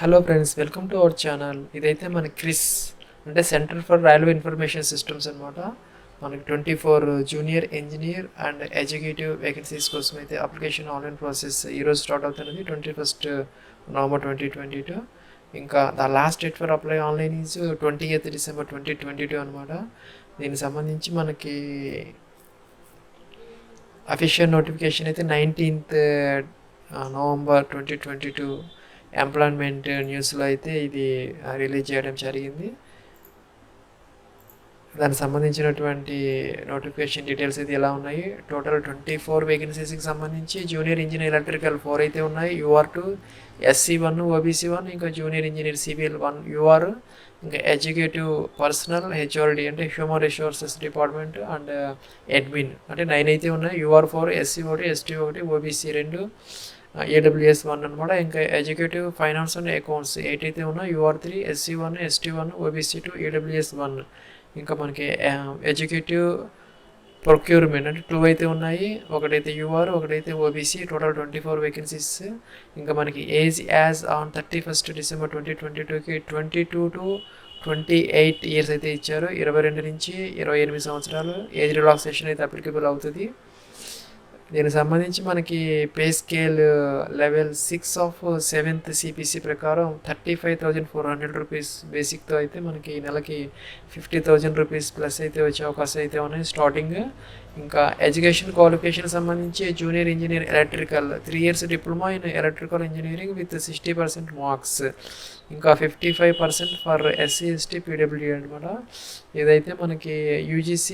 Hello friends, welcome to our channel. ఇదైతే మన Chris అంటే centre for railway information systems అనమాట. మనకి 24 junior engineer and executive vacancies కోసం అయితే అప్లికేషన్ ఆన్లైన్ ప్రాసెస్ ఈరోజు స్టార్ట్ అవుతున్నది 21 నవంబర్ 2022. ఇంకా the last date for apply online is 28 December 2022 అనమాట. దీనికి సంబంధించి మనకి అఫీషియల్ నోటిఫికేషన్ అయితే 19th నవంబర్ 2022 ఎంప్లాయ్మెంట్ న్యూస్లో అయితే ఇది రిలీజ్ చేయడం జరిగింది. దానికి సంబంధించినటువంటి నోటిఫికేషన్ డీటెయిల్స్ అయితే ఎలా ఉన్నాయి. టోటల్ 24 వేకెన్సీస్కి సంబంధించి జూనియర్ ఇంజనీర్ ఎలక్ట్రికల్ 4 అయితే ఉన్నాయి, UR2, SC1, OBC1, ఇంకా జూనియర్ ఇంజనీర్ సివిల్ 1 UR, ఇంకా ఎగ్జిక్యూటివ్ పర్సనల్ HRD అంటే human resources department and admin అంటే 9 అయితే ఉన్నాయి, UR4, SC1, ST1, OBC 2, AWS 1 అనమాట. ఇంకా ఎగ్జిక్యూటివ్ ఫైనాన్స్ అండ్ అకౌంట్స్ 8 అయితే ఉన్నాయి, UR3, SC1, ST1, OBC2, AWS 1. ఇంకా మనకి ఎగ్జిక్యూటివ్ ప్రొక్యూర్మెంట్ అంటే 2 అయితే ఉన్నాయి, ఒకటైతే UR, ఒకటైతే OBC. Total 24 vacancies. ఇంకా మనకి ఏజ్ యాజ్ ఆన్ 31 డిసెంబర్ 2022కి 22 to 28 ఇయర్స్ అయితే ఇచ్చారు. 22 నుంచి 28 సంవత్సరాలు ఏజ్ రిలాక్సేషన్ అయితే అప్లికబుల్ అవుతుంది. దీనికి సంబంధించి మనకి pay scale level 6 of 7th CPC ప్రకారం 35,400 రూపీస్ బేసిక్తో అయితే మనకి నెలకి 50,000 రూపీస్ ప్లస్ అయితే వచ్చే అవకాశం అయితే ఉన్నాయి స్టార్టింగ్. ఇంకా ఎడ్యుకేషన్ క్వాలిఫికేషన్ సంబంధించి junior engineer electrical 3 years diploma in electrical engineering with 60% marks, ఇంకా 55% ఫర్ SC ST PWD అనమాట. ఇదైతే మనకి UGC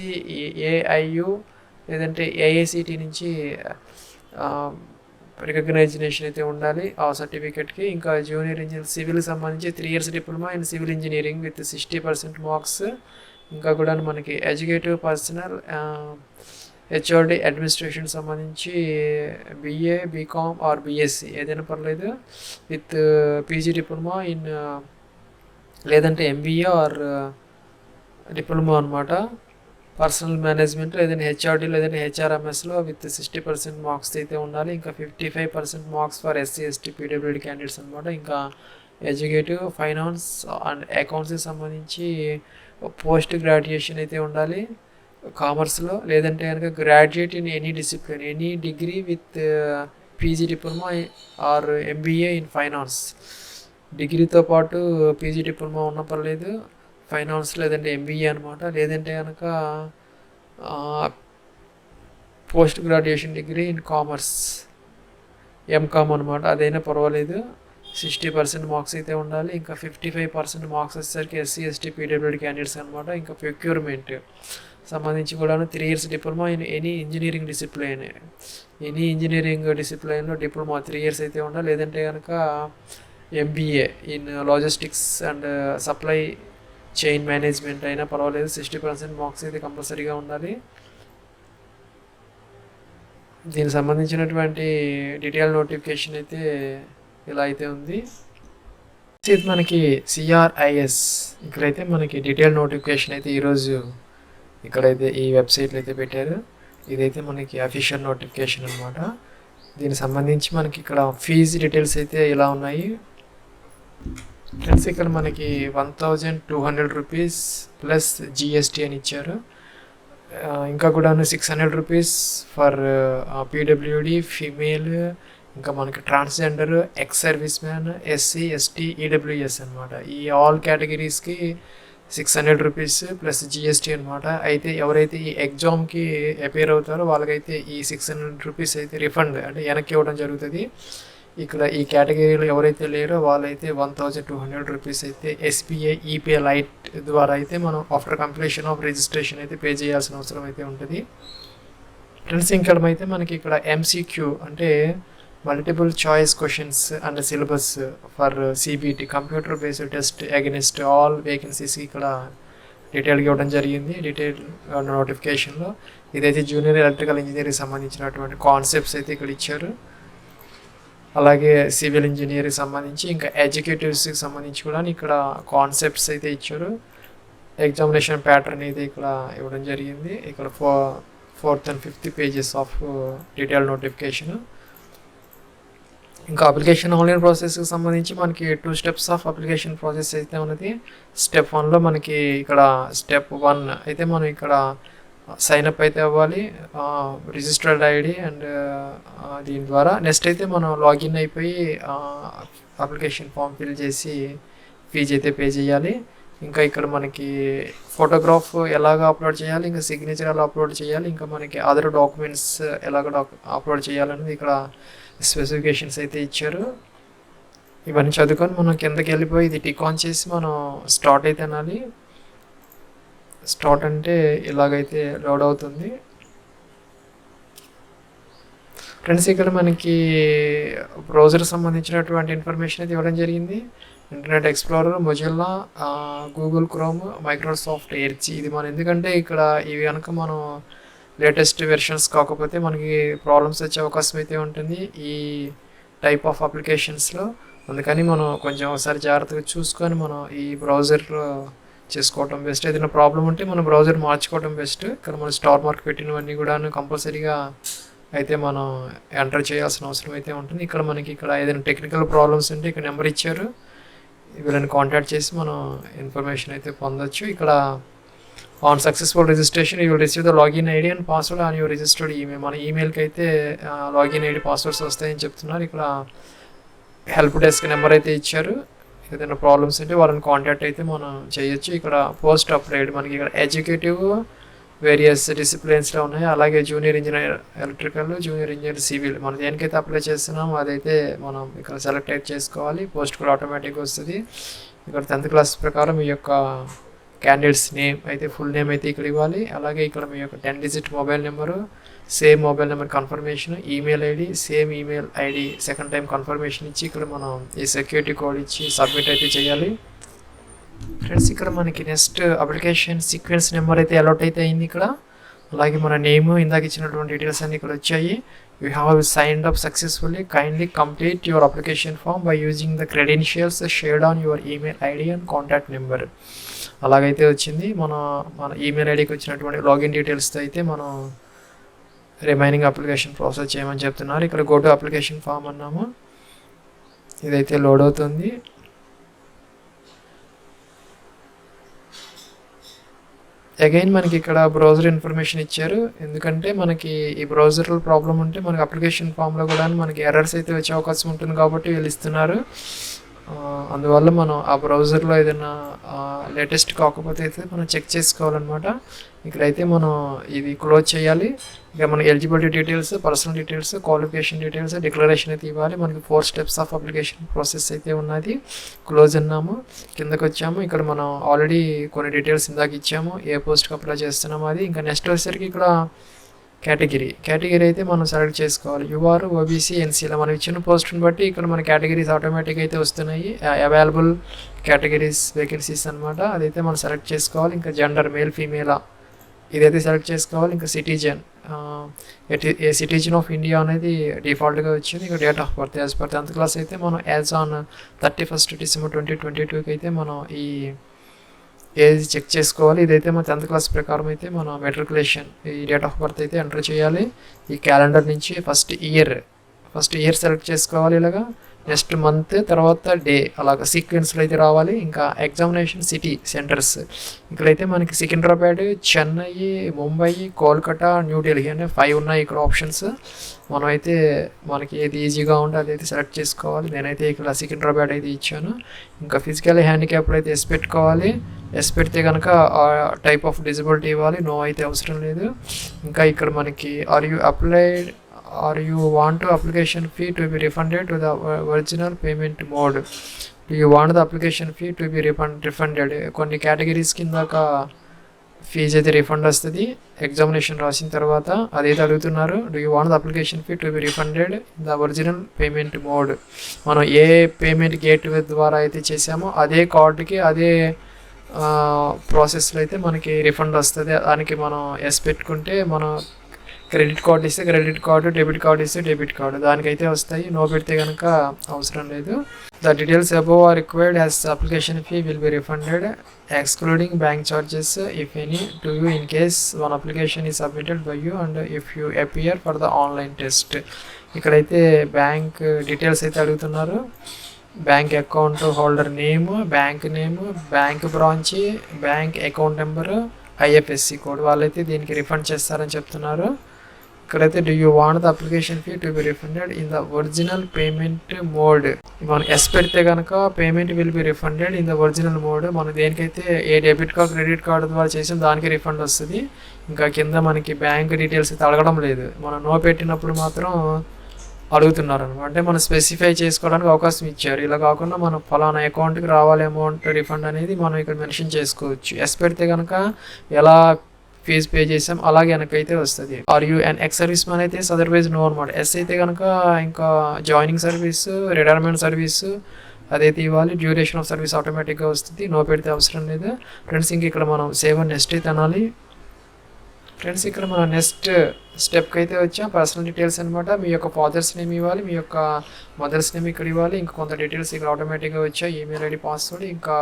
AIU లేదంటే AICT నుంచి రికగ్నైజేషన్ అయితే ఉండాలి ఆ సర్టిఫికేట్కి. ఇంకా జూనియర్ ఇంజనీర్ సివిల్కి సంబంధించి 3 years diploma in civil engineering with 60% marks. ఇంకా కూడా మనకి ఎగ్జిక్యూటివ్ పర్సనల్ HRD అడ్మినిస్ట్రేషన్ సంబంధించి BA, BCom ఆర్ BSc ఏదైనా పర్లేదు విత్ PG డిప్లొమా ఇన్ లేదంటే MBA ఆర్ డిప్లొమా అనమాట. పర్సనల్ మేనేజ్మెంట్ లేదంటే HRD లేదంటే HRMSలో విత్ 60% మార్క్స్ అయితే ఉండాలి. ఇంకా 55% marks for SC ST PWD candidates అనమాట. ఇంకా ఎగ్జిక్యూటివ్ ఫైనాన్స్ అండ్ అకౌంట్స్కి సంబంధించి పోస్ట్ గ్రాడ్యుయేషన్ అయితే ఉండాలి కామర్స్లో, లేదంటే కనుక graduate in any discipline, any degree with PG diploma or MBA in finance. డిగ్రీతో పాటు PG డిప్లొమా ఉన్న పర్లేదు, ఫైనాన్స్ లేదంటే MBA అనమాట. లేదంటే కనుక post graduation degree in commerce MCom అనమాట, అదైనా పర్వాలేదు. 60% మార్క్స్ అయితే ఉండాలి. ఇంకా 55% మార్క్స్ వచ్చేసరికి SC ST PWD క్యాండిడేట్స్ అనమాట. ఇంకా ప్రొక్యూర్మెంట్ సంబంధించి కూడా 3 years diploma in any engineering discipline, any engineering డిసిప్లైన్లో డిప్లొమా 3 years అయితే ఉండాలి. లేదంటే కనుక MBA in logistics and supply chain management అయినా పర్వాలేదు. 60% మార్క్స్ అయితే కంపల్సరీగా ఉండాలి. దీనికి సంబంధించినటువంటి డీటెయిల్ నోటిఫికేషన్ అయితే ఇలా అయితే ఉంది. ఇది మనకి CRIS ఇక్కడైతే మనకి డీటెయిల్ నోటిఫికేషన్ అయితే ఈరోజు ఇక్కడైతే ఈ వెబ్సైట్లో అయితే పెట్టారు. ఇదైతే మనకి అఫీషియల్ నోటిఫికేషన్ అనమాట. దీనికి సంబంధించి మనకి ఇక్కడ ఫీజు డీటెయిల్స్ అయితే ఇలా ఉన్నాయి ఫ్రెండ్స్. ఇక్కడ మనకి 1,200 రూపీస్ ప్లస్ GST అని ఇచ్చారు. ఇంకా కూడా 600 రూపీస్ ఫర్ PWD ఫీమేల్, ఇంకా మనకి transgender, ex service man, SC ST EWS అనమాట. ఈ ఆల్ కేటగిరీస్కి 600 రూపీస్ ప్లస్ GST అనమాట. అయితే ఎవరైతే ఈ ఎగ్జామ్కి అపేర్ అవుతారో వాళ్ళకైతే ఈ 600 రూపీస్ అయితే రిఫండ్ అంటే వెనక్కి ఇవ్వడం జరుగుతుంది. ఇక్కడ ఈ కేటగిరీలో ఎవరైతే లేరో వాళ్ళైతే 1,200 రూపీస్ అయితే SBI EPay లైట్ ద్వారా అయితే మనం ఆఫ్టర్ కంప్లీషన్ ఆఫ్ రిజిస్ట్రేషన్ అయితే పే చేయాల్సిన అవసరం అయితే ఉంటుంది ఫ్రెండ్స్. అయితే మనకి ఇక్కడ MCQ అంటే multiple choice questions and syllabus for CBT computer based test against all vacancies ఇక్కడ డీటెయిల్గా ఇవ్వడం జరిగింది డీటెయిల్ నోటిఫికేషన్లో. ఇదైతే జూనియర్ ఎలక్ట్రికల్ ఇంజనీరింగ్ సంబంధించినటువంటి కాన్సెప్ట్స్ అయితే ఇక్కడ ఇచ్చారు. అలాగే సివిల్ ఇంజనీరింగ్ సంబంధించి ఇంకా ఎగ్జిక్యూటివ్స్కి సంబంధించి కూడా ఇక్కడ కాన్సెప్ట్స్ అయితే ఇచ్చారు. ఎగ్జామినేషన్ ప్యాటర్న్ అయితే ఇక్కడ ఇవ్వడం జరిగింది. ఇక్కడ 4th and 5th pages of detail notification. ఇంకా అప్లికేషన్ ఆన్లైన్ ప్రాసెస్కి సంబంధించి మనకి 2 స్టెప్స్ ఆఫ్ అప్లికేషన్ ప్రాసెస్ అయితే ఉన్నది. స్టెప్ 1లో మనకి ఇక్కడ స్టెప్ 1 అయితే మనం ఇక్కడ సైన్ అప్ అయితే అవ్వాలి, రిజిస్టర్డ్ ఐడి అండ్ దీని ద్వారా. నెక్స్ట్ అయితే మనం లాగిన్ అయిపోయి అప్లికేషన్ ఫామ్ ఫిల్ చేసి ఫీజు అయితే పే చేయాలి. ఇంకా ఇక్కడ మనకి ఫోటోగ్రాఫ్ ఎలాగ అప్లోడ్ చేయాలి, ఇంకా సిగ్నేచర్ ఎలా అప్లోడ్ చేయాలి, ఇంకా మనకి అదర్ డాక్యుమెంట్స్ ఎలాగ అప్లోడ్ చేయాలనేది ఇక్కడ స్పెసిఫికేషన్స్ అయితే ఇచ్చారు. ఇవన్నీ చదువుకొని మనం కిందకి వెళ్ళిపోయి ఇది టిక్ ఆన్ చేసి మనం స్టార్ట్ అయితే అనాలి. స్టార్ట్ అంటే ఇలాగైతే లోడ్ అవుతుంది. ఫ్రెండ్స్ ఇక్కడ మనకి బ్రౌజర్ సంబంధించినటువంటి ఇన్ఫర్మేషన్ అయితే ఇవ్వడం జరిగింది. Internet explorer, Mozilla, Google chrome, Microsoft edge. ఇది మనం ఎందుకంటే ఇక్కడ ఇవి కనుక మనం లేటెస్ట్ వెర్షన్స్ కాకపోతే మనకి ప్రాబ్లమ్స్ వచ్చే అవకాశం అయితే ఉంటుంది ఈ టైప్ ఆఫ్ అప్లికేషన్స్లో. అందుకని మనం కొంచెం ఒకసారి జాగ్రత్తగా చూసుకొని మనం ఈ బ్రౌజర్ చేసుకోవటం బెస్ట్. ఏదైనా ప్రాబ్లం ఉంటే మనం బ్రౌజర్ మార్చుకోవడం బెస్ట్. ఇక్కడ మనం స్టార్ మార్క్ పెట్టినవన్నీ కూడా కంపల్సరీగా అయితే మనం ఎంటర్ చేయాల్సిన అవసరం అయితే ఉంటుంది. ఇక్కడ మనకి ఇక్కడ ఏదైనా టెక్నికల్ ప్రాబ్లమ్స్ ఉంటే ఇక్కడ నెంబర్ ఇచ్చారు, వీళ్ళని కాంటాక్ట్ చేసి మనం ఇన్ఫర్మేషన్ అయితే పొందొచ్చు. ఇక్కడ on successful registration you will receive the login ID and password on your registered email. మన ఈమెయిల్కి అయితే లాగిన్ ఐడి పాస్వర్డ్స్ వస్తాయని చెప్తున్నారు. ఇక్కడ హెల్ప్ డెస్క్ నెంబర్ అయితే ఇచ్చారు, ఏదైనా ప్రాబ్లమ్స్ ఉంటే వాళ్ళని కాంటాక్ట్ అయితే మనం చేయొచ్చు. ఇక్కడ పోస్ట్ అప్లైడ్ మనకి ఇక్కడ ఎడ్యుకేటివ్ వేరియస్ డిసిప్లిన్స్లో ఉన్నాయి. అలాగే junior engineer electrical, junior engineer civil. మనం దేనికైతే అప్లై చేస్తున్నామో అదైతే మనం ఇక్కడ సెలెక్ట్ అయితే చేసుకోవాలి. పోస్ట్ కూడా ఆటోమేటిక్గా వస్తుంది. ఇక్కడ 10th క్లాస్ ప్రకారం మీ యొక్క క్యాండిడేట్స్ నేమ్ అయితే ఫుల్ నేమ్ అయితే ఇక్కడ ఇవ్వాలి. అలాగే ఇక్కడ మీ యొక్క 10 digit mobile number, same mobile number confirmation, email ID, same email ID second time confirmation ఇచ్చి ఇక్కడ మనం ఈ సెక్యూరిటీ కోడ్ ఇచ్చి సబ్మిట్ అయితే చేయాలి. ఫ్రెండ్స్ ఇక్కడ మనకి నెక్స్ట్ అప్లికేషన్ సీక్వెన్స్ నెంబర్ అయితే అలౌట్ అయితే అయింది ఇక్కడ. అలాగే మన నేమ్ ఇందాక ఇచ్చినటువంటి డీటెయిల్స్ అన్ని ఇక్కడ వచ్చాయి. You have signed up successfully, kindly complete your application form by using the credentials shared on your email ID and contact number. అలాగైతే వచ్చింది. మన ఈమెయిల్ ఐడికి వచ్చినటువంటి లాగిన్ డీటెయిల్స్తో అయితే మనం రిమైనింగ్ అప్లికేషన్ ప్రాసెస్ చేయమని చెప్తున్నారు. ఇక్కడ గో టు అప్లికేషన్ ఫామ్ అన్నాము, ఇదైతే లోడ్ అవుతుంది. అగైన్ మనకి ఇక్కడ బ్రౌజర్ ఇన్ఫర్మేషన్ ఇచ్చారు, ఎందుకంటే మనకి ఈ బ్రౌజర్ ప్రాబ్లం ఉంటే మనకి అప్లికేషన్ ఫామ్లో కూడా మనకి ఎర్రర్స్ అయితే వచ్చే అవకాశం ఉంటుంది కాబట్టి వీళ్ళు ఇస్తున్నారు. అందువల్ల మనం ఆ బ్రౌజర్లో ఏదైనా లేటెస్ట్ కాకపోతే అయితే మనం చెక్ చేసుకోవాలన్నమాట. ఇక్కడైతే మనం ఇది క్లోజ్ చేయాలి. ఇక మన eligibility details, personal details, qualification details, declaration అయితే ఇవ్వాలి. మనకి 4 స్టెప్స్ ఆఫ్ అప్లికేషన్ ప్రాసెస్ అయితే ఉన్నది. క్లోజ్ అన్నాము, కిందకి వచ్చాము. ఇక్కడ మనం ఆల్రెడీ కొన్ని డీటెయిల్స్ ఇందాక ఇచ్చాము, ఏ పోస్ట్కి అప్లై చేస్తున్నాము అది. ఇంకా నెక్స్ట్ వచ్చేసరికి ఇక్కడ కేటగిరీ అయితే మనం సెలెక్ట్ చేసుకోవాలి. యూఆర్, ఓబీసీ, ఎన్సీలో మనం ఇచ్చిన పోస్ట్ని బట్టి ఇక్కడ మన కేటగిరీస్ ఆటోమేటిక్ అయితే వస్తున్నాయి. అవైలబుల్ కేటగిరీస్ వేకెన్సీస్ అనమాట, అదైతే మనం సెలెక్ట్ చేసుకోవాలి. ఇంకా జెండర్ మేల్ ఫీమేలా ఇదైతే సెలెక్ట్ చేసుకోవాలి. ఇంకా citizen, A citizen of India అనేది డిఫాల్ట్గా వచ్చింది. ఇంకా date of birth as per 10th class అయితే మనం యాజ్ ఆన్ 31st December 2022కి అయితే మనం ఈ ఏజ్ చెక్ చేసుకోవాలి. ఇదైతే మన 10th క్లాస్ ప్రకారం అయితే మనం మెట్రికులేషన్ ఈ డేట్ ఆఫ్ బర్త్ అయితే ఎంటర్ చేయాలి. ఈ క్యాలెండర్ నుంచి ఫస్ట్ ఇయర్ సెలెక్ట్ చేసుకోవాలి. ఇలాగా నెక్స్ట్ మంత్, తర్వాత డే, అలాగా సీక్వెన్స్లో అయితే రావాలి. ఇంకా ఎగ్జామినేషన్ సిటీ సెంటర్స్ ఇక్కడైతే మనకి సికింద్రాబాద్, చెన్నై, ముంబై, కోల్కతా, న్యూఢిల్లీ అనే 5 ఉన్నాయి ఇక్కడ ఆప్షన్స్. మనమైతే మనకి ఏది ఈజీగా ఉంటే అదైతే సెలెక్ట్ చేసుకోవాలి. నేనైతే ఇక్కడ సికింద్రాబాద్ అయితే ఇచ్చాను. ఇంకా ఫిజికల్ హ్యాండిక్యాప్డ్ అయితే ఎస్ పెట్టుకోవాలి. ఎస్ పెడితే కనుక టైప్ ఆఫ్ డిజబిలిటీ ఇవ్వాలి, నో అయితే అవసరం లేదు. ఇంకా ఇక్కడ మనకి are you want application fee to be refunded to the original payment mode. Do you want the application fee to be refunded. కొన్ని కేటగిరీస్ కిందాక ఫీజు అయితే రిఫండ్ వస్తుంది ఎగ్జామినేషన్ రాసిన తర్వాత, అదైతే అడుగుతున్నారు. Do you want the application fee to be refunded the original payment mode. మనం ఏ payment gateway ద్వారా అయితే చేసామో అదే కార్డుకి అదే ప్రాసెస్లో అయితే మనకి రిఫండ్ వస్తుంది. దానికి మనం ఎస్ పెట్టుకుంటే మనం క్రెడిట్ కార్డు ఇస్తే క్రెడిట్ కార్డు, డెబిట్ కార్డు ఇస్తే డెబిట్ కార్డు దానికైతే వస్తాయి. నో పెడితే కనుక అవసరం లేదు. The details above are required as application fee will be refunded excluding bank charges if any to you in case one application is submitted by you and if you appear for the online test. ఇక్కడైతే bank details అయితే అడుగుతున్నారు. Bank account holder name, bank name, bank branch, bank account number, IFSC code. వాళ్ళైతే దీనికి refund చేస్తారని చెప్తున్నారు. ఇక్కడైతే do you want the application fee to be refunded in the original payment mode. మనం yes పెడితే కనుక payment will be refunded in the original mode. మనం దేనికైతే ఏ debit card credit card ద్వారా చేసిన దానికి రిఫండ్ వస్తుంది. ఇంకా కింద మనకి బ్యాంక్ డీటెయిల్స్ అయితే అడగడం లేదు. మనం నో పెట్టినప్పుడు మాత్రం అడుగుతున్నారు అనమాట. అంటే మనం స్పెసిఫై చేసుకోవడానికి అవకాశం ఇచ్చారు. ఇలా కాకుండా మనం ఫలానా అకౌంట్కి రావాలి అమౌంట్ రిఫండ్ అనేది మనం ఇక్కడ మెన్షన్ చేసుకోవచ్చు. ఎస్ పెడితే కనుక ఎలా ఫీజు పే చేసాం అలాగే వెనకైతే వస్తుంది. Are you and ex serviceman అయితే అదర్వైజ్ నో అనమాట. ఎస్ అయితే కనుక ఇంకా జాయినింగ్ సర్వీస్, రిటైర్మెంట్ సర్వీస్ అదైతే ఇవ్వాలి. డ్యూరేషన్ ఆఫ్ సర్వీస్ ఆటోమేటిక్గా వస్తుంది. నో పెడితే అవసరం లేదు ఫ్రెండ్స్. ఇంక ఇక్కడ మనం సేవ్ అండ్ నెక్స్ట్ అయితే అనాలి ఫ్రెండ్స్. ఇక్కడ మనం నెక్స్ట్ స్టెప్కి అయితే వచ్చాం. పర్సనల్ డీటెయిల్స్ అనమాట. మీ యొక్క ఫాదర్స్ నేమ్ ఇవ్వాలి, మీ యొక్క మదర్స్ నేమ్ ఇక్కడ ఇవ్వాలి. ఇంకా కొంత డీటెయిల్స్ ఇక్కడ ఆటోమేటిక్గా వచ్చాయి. ఈమెయిల్ ఐడి, పాస్వర్డ్, ఇంకా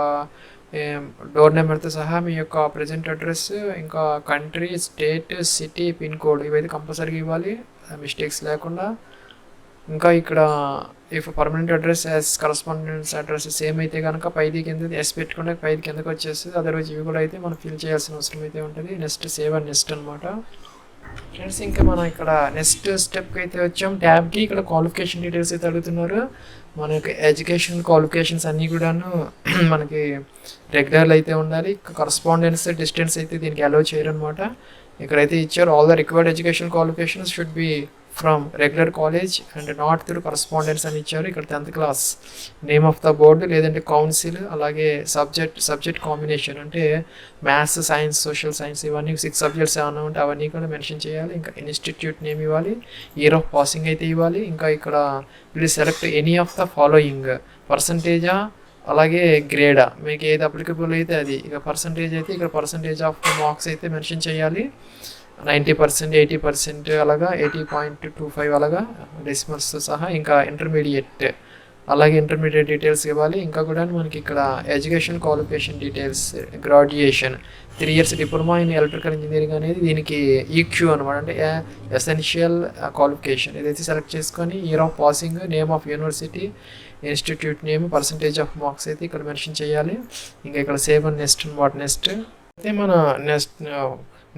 డోర్ నెంబర్తో సహా మీ యొక్క ప్రజెంట్ అడ్రస్, ఇంకా country, state, city, pin code ఇవైతే కంపల్సరీగా ఇవ్వాలి మిస్టేక్స్ లేకుండా. ఇంకా ఇక్కడ if permanent address as correspondence address same అయితే కనుక పైది కింద ఎస్ పెట్టుకుంటే పైది కిందకి వచ్చేస్తుంది. అదర్వైజ్ ఇవి కూడా అయితే మనం ఫిల్ చేయాల్సిన అవసరం అయితే ఉంటుంది. నెక్స్ట్ సేవ్ అండ్ నెక్స్ట్ అనమాట ఫ్రెండ్స్. ఇంకా మనం ఇక్కడ నెక్స్ట్ స్టెప్కి అయితే వచ్చాం. ట్యాబ్కి ఇక్కడ క్వాలిఫికేషన్ డీటెయిల్స్ అయితే అడుగుతున్నారు. మన యొక్క ఎడ్యుకేషన్ క్వాలిఫికేషన్స్ అన్నీ కూడాను మనకి రెగ్యులర్లు అయితే ఉండాలి. కరస్పాండెన్స్ డిస్టెన్స్ అయితే దీనికి అలౌ చేయరు అనమాట. ఇక్కడైతే ఇచ్చారు all the required education qualifications should be from regular college and not through correspondence అని ఇచ్చారు. ఇక్కడ 10th class, name of the board లేదంటే కౌన్సిల్, అలాగే సబ్జెక్ట్ కాంబినేషన్ అంటే మ్యాథ్స్, సైన్స్, సోషల్ సైన్స్ ఇవన్నీ 6 సబ్జెక్ట్స్ ఏమైనా ఉంటే అవన్నీ కూడా మెన్షన్ చేయాలి. ఇంకా ఇన్స్టిట్యూట్ నేమ్ ఇవ్వాలి, ఇయర్ ఆఫ్ పాసింగ్ అయితే ఇవ్వాలి. ఇంకా ఇక్కడ please select any of the following, పర్సంటేజా అలాగే గ్రేడా, మీకు ఏది అప్లికబుల్ అయితే అది. ఇక పర్సంటేజ్ అయితే ఇక్కడ పర్సంటేజ్ ఆఫ్ మార్క్స్ అయితే మెన్షన్ చేయాలి. 90%, 80% అలాగా 80.25 అలాగా డెసిమల్స్తో సహా. ఇంకా ఇంటర్మీడియట్ అలాగే ఇంటర్మీడియట్ డీటెయిల్స్ ఇవ్వాలి. ఇంకా కూడా మనకి ఇక్కడ education qualification details, graduation 3 years diploma in electrical engineering అనేది దీనికి ఈక్యూ అనమాట. అంటే ఎసెన్షియల్ క్వాలిఫికేషన్ ఇదైతే సెలెక్ట్ చేసుకొని year of passing, name of university, institute name, percentage of marks అయితే ఇక్కడ మెన్షన్ చేయాలి. ఇంకా ఇక్కడ సేవ్ అండ్ నెక్స్ట్ అనమాట. నెక్స్ట్ అయితే మన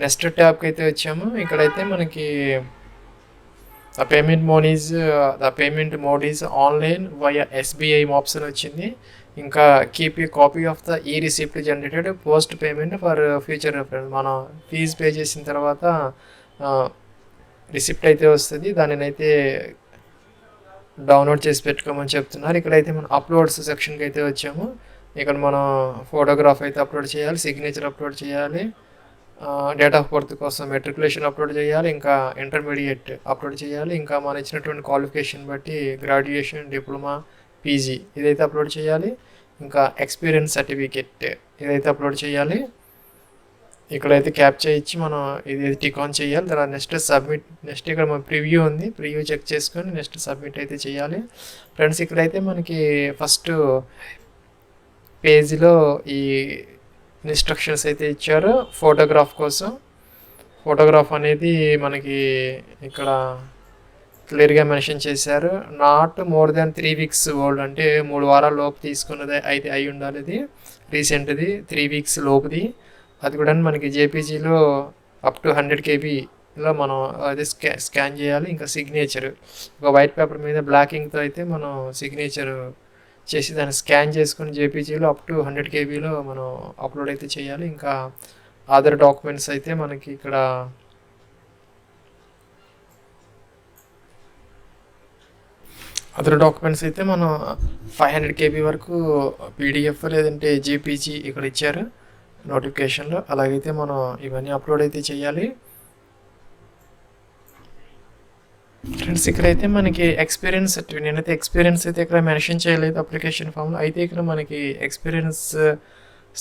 నెక్స్ట్ ట్యాబ్కి అయితే వచ్చాము. ఇక్కడైతే మనకి the payment mode is online via SBI option వచ్చింది. ఇంకా keep a copy of the ఈ receipt generated post payment for future reference. మనం ఫీజు పే చేసిన తర్వాత రిసిప్ట్ అయితే వస్తుంది, దానిని అయితే డౌన్లోడ్ చేసి పెట్టుకోమని చెప్తున్నారు. ఇక్కడైతే మనం అప్లోడ్స్ సెక్షన్కి అయితే వచ్చాము. ఇక్కడ మనం ఫోటోగ్రాఫ్ అయితే అప్లోడ్ చేయాలి, సిగ్నేచర్ అప్లోడ్ చేయాలి, డేట్ ఆఫ్ బర్త్ కోసం మెట్రికులేషన్ అప్లోడ్ చేయాలి, ఇంకా ఇంటర్మీడియట్ అప్లోడ్ చేయాలి, ఇంకా మనం ఇచ్చినటువంటి క్వాలిఫికేషన్ బట్టి గ్రాడ్యుయేషన్, డిప్లొమా, పీజీ ఇదైతే అప్లోడ్ చేయాలి. ఇంకా ఎక్స్పీరియన్స్ సర్టిఫికెట్ ఇదైతే అప్లోడ్ చేయాలి. ఇక్కడైతే క్యాప్చర్ ఇచ్చి మనం ఇది టిక్ ఆన్ చేయాలి. తర్వాత నెక్స్ట్ సబ్మిట్. నెక్స్ట్ ఇక్కడ మన ప్రివ్యూ ఉంది, ప్రివ్యూ చెక్ చేసుకొని నెక్స్ట్ సబ్మిట్ అయితే చేయాలి ఫ్రెండ్స్. ఇక్కడైతే మనకి ఫస్ట్ పేజీలో ఈ ఇన్స్ట్రక్షన్స్ అయితే ఇచ్చారు ఫోటోగ్రాఫ్ కోసం. ఫోటోగ్రాఫ్ అనేది మనకి ఇక్కడ క్లియర్గా మెన్షన్ చేశారు. Not more than 3 weeks old, అంటే 3 వారాల లోపు తీసుకున్నది అయితే అయి ఉండాలి. ఇది రీసెంట్ది 3 weeks లోపుది. అది కూడా మనకి జేపీజీలో అప్ టు 100 KBలో మనం అది స్కాన్ చేయాలి. ఇంకా సిగ్నేచర్ ఒక వైట్ పేపర్ మీద బ్లాక్ ఇంక్తో అయితే మనం సిగ్నేచర్ చేసి దాన్ని స్కాన్ చేసుకుని జేపీజీలో అప్ టు 100 KBలో మనం అప్లోడ్ అయితే చేయాలి. ఇంకా అదర్ డాక్యుమెంట్స్ అయితే మనకి ఇక్కడ మనం 500 KB వరకు పీడిఎఫ్ లేదంటే జేపీజీ ఇక్కడ ఇచ్చారు నోటిఫికేషన్లో. అలాగైతే మనం ఇవన్నీ అప్లోడ్ అయితే చేయాలి ఫ్రెండ్స్. ఇక్కడైతే మనకి ఎక్స్పీరియన్స్ సర్టిఫికేట్, నేనైతే ఎక్స్పీరియన్స్ అయితే ఇక్కడ మెన్షన్ చేయలేదు అప్లికేషన్ ఫామ్లో. అయితే ఇక్కడ మనకి ఎక్స్పీరియన్స్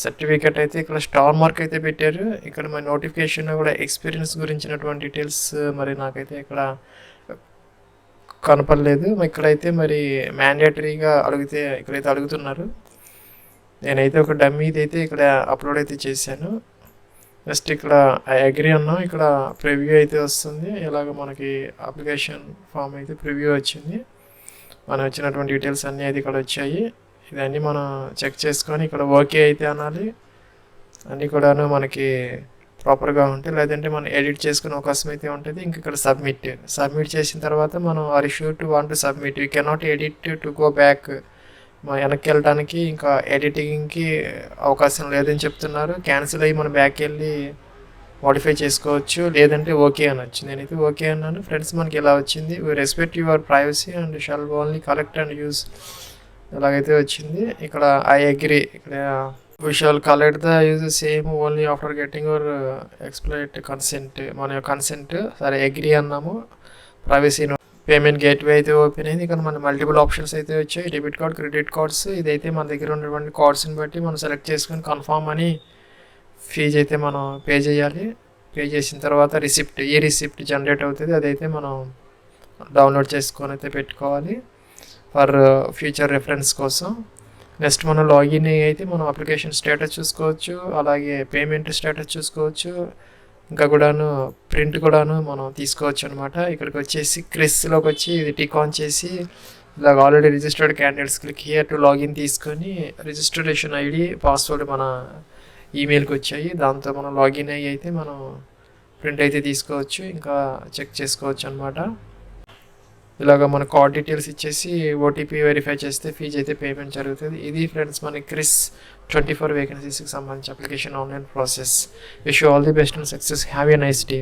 సర్టిఫికేట్ అయితే ఇక్కడ స్టార్ మార్క్ అయితే పెట్టారు. ఇక్కడ మన నోటిఫికేషన్ కూడా ఎక్స్పీరియన్స్ గురించినటువంటి డీటెయిల్స్ మరి నాకైతే ఇక్కడ కనపడలేదు. ఇక్కడైతే మరి మ్యాండేటరీగా ఇక్కడైతే అడుగుతున్నారు. నేనైతే ఒక డమ్మీది అయితే ఇక్కడ అప్లోడ్ అయితే చేశాను. నెక్స్ట్ ఇక్కడ ఐ అగ్రీ అన్నాం, ఇక్కడ ప్రివ్యూ అయితే వస్తుంది. ఇలాగ మనకి అప్లికేషన్ ఫామ్ అయితే ప్రివ్యూ వచ్చింది. మనం వచ్చినటువంటి డీటెయిల్స్ అన్నీ అయితే ఇక్కడ వచ్చాయి. ఇదన్నీ మనం చెక్ చేసుకొని ఇక్కడ ఓకే అయితే అనాలి. అన్నీ కూడాను మనకి ప్రాపర్గా ఉంటాయి, లేదంటే మనం ఎడిట్ చేసుకునే అవకాశం అయితే ఉంటుంది. ఇంక ఇక్కడ సబ్మిట్ చేసిన తర్వాత మనం are sure to want to submit, you cannot edit to go back. మా వెనక్కి వెళ్ళడానికి ఇంకా ఎడిటింగ్కి అవకాశం లేదని చెప్తున్నారు. క్యాన్సిల్ అయ్యి మనం బ్యాక్ వెళ్ళి మోడిఫై చేసుకోవచ్చు, లేదంటే ఓకే అనొచ్చు. నేనైతే ఓకే అన్నాను. ఫ్రెండ్స్ మనకి ఇలా వచ్చింది, we respect your privacy and shawl only collect and use, ఇలాగైతే వచ్చింది. ఇక్కడ ఐ అగ్రీ, ఇక్కడ we shall collect the use same only after getting your exploit consent, మన కన్సెంట్. సరే అగ్రీ అన్నాము. ప్రైవసీ పేమెంట్ గేట్వే అయితే ఓపెన్ అయింది. ఇక్కడ మన మల్టిపుల్ ఆప్షన్స్ అయితే వచ్చాయి, డెబిట్ కార్డ్, క్రెడిట్ కార్డ్స్. ఇదైతే మన దగ్గర ఉన్నటువంటి కార్డ్స్ని బట్టి మనం సెలెక్ట్ చేసుకొని కన్ఫామ్ అని ఫీజు అయితే మనం పే చేయాలి. పే చేసిన తర్వాత ఈ రిసిప్ట్ జనరేట్ అవుతుంది, అదైతే మనం డౌన్లోడ్ చేసుకొని అయితే పెట్టుకోవాలి ఫర్ ఫ్యూచర్ రెఫరెన్స్ కోసం. నెక్స్ట్ మనం లాగిన్ అయితే మనం అప్లికేషన్ స్టేటస్ చూసుకోవచ్చు, అలాగే పేమెంట్ స్టేటస్ చూసుకోవచ్చు, ఇంకా కూడాను ప్రింట్ కూడాను మనం తీసుకోవచ్చు అనమాట. ఇక్కడికి వచ్చేసి క్రిస్లోకి వచ్చి ఇది టిక్ ఆన్ చేసి ఇలాగ already registered candidates click here to login తీసుకొని రిజిస్ట్రేషన్ ఐడి పాస్వర్డ్ మన ఈమెయిల్కి వచ్చాయి, దాంతో మనం లాగిన్ అయ్యి అయితే మనం ప్రింట్ అయితే తీసుకోవచ్చు, ఇంకా చెక్ చేసుకోవచ్చు అనమాట. ఇలాగ మన కార్డ్ డీటెయిల్స్ ఇచ్చేసి ఓటీపీ వెరిఫై చేస్తే ఫీజు అయితే పేమెంట్ జరుగుతుంది. ఇది ఫ్రెండ్స్ మన క్రిస్ 24 వేకెన్సీస్కి సంబంధించి application online process. Wish you all the best and success. Have a nice day.